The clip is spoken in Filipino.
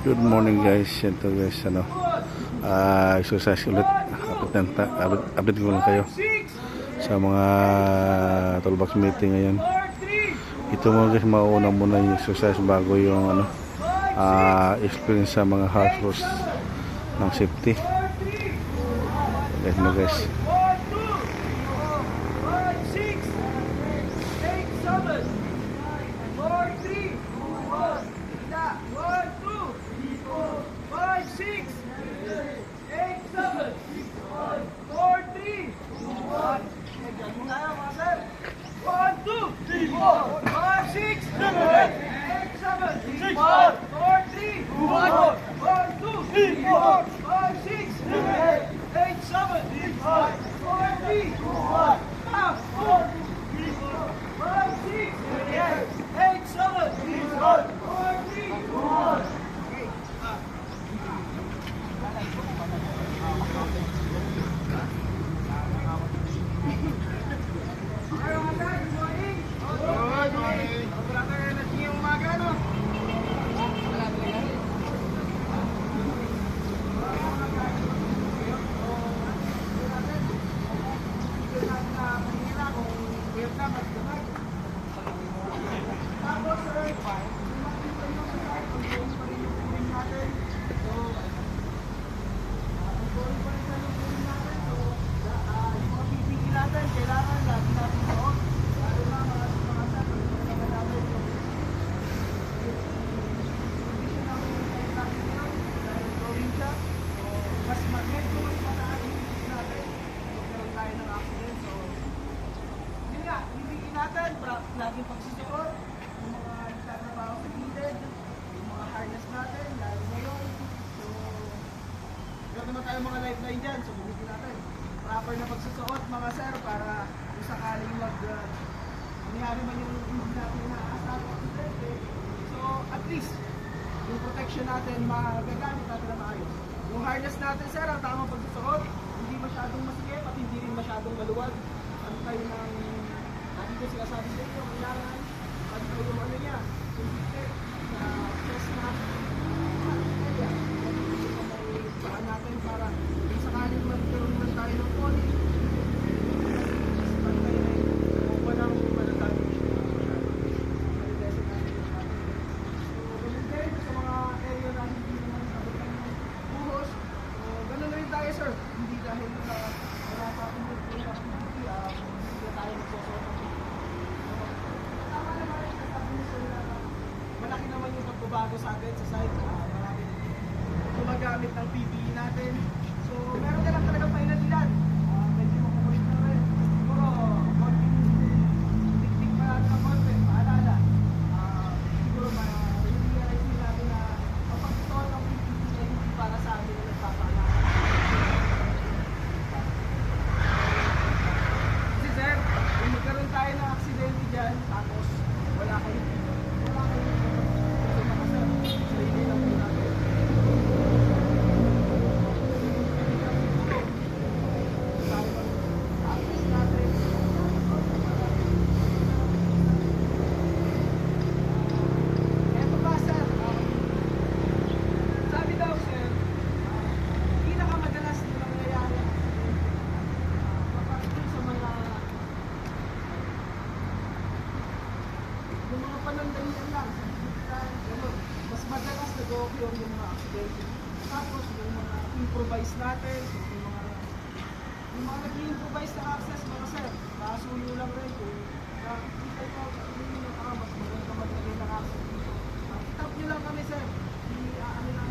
Good morning guys. Ito guys, exercise ulit. Update ko lang kayo sa mga toolbox meeting ngayon. Ito mo guys, mauna muna yung exercise bago yung experience sa mga house rules ng safety. Guys mo guys. Laging pagsusuot, yung mga nagtatrabaho sa gilid, yung mga harness natin, lalo ngayon. So, meron naman tayo mga lifeline dyan, so bumiti natin. Proper na pagsusuot mga sir, para kung sakaling nangyari man yung hindi natin na-asal o accidente. So, at least, yung protection natin, magagamit natin na maayos. Yung harness natin sir, ang tamang pagsusuot, hindi masyadong masikip at hindi rin masyadong maluwag. Ano tayo ng dito sila sabi sa inyo, kailangan at yung ano niya, sumikip sa chest na area. May saan natin para kung sakaling magkaroon man tayo ng poli, pag tayo ay walang manatali siya. So, ganun din sa mga area na hindi naman sabot ng buhos. So, ganun rin tayo sir, hindi dahil wala pa akong hindi tayo magsusuot. Malaki naman yung pagbabago sa atin sa site. Marami gumagamit ng PPE natin. So, meron ka lang talaga painalilan. Medyo makukulit na rin. Siguro, konting tik-tik pa natin ng konti. Paalala. Siguro, ma-realize din natin na kapag ito ng PPE ay hindi para sa amin na nagpapaalala. Kasi sir, kung magkaroon tayo ng aksidente dyan, tapos wala kayong panandalian lang, mas madalas nag-o-occur yung mga accidente. Tapos yung mga improvise natin, yung mga nag-i-improvise na access mga sir, nakasuyo lang rin kung nakikita nyo, mas maganda maglagay ng access dito. Tap nyo lang kami sir, ano na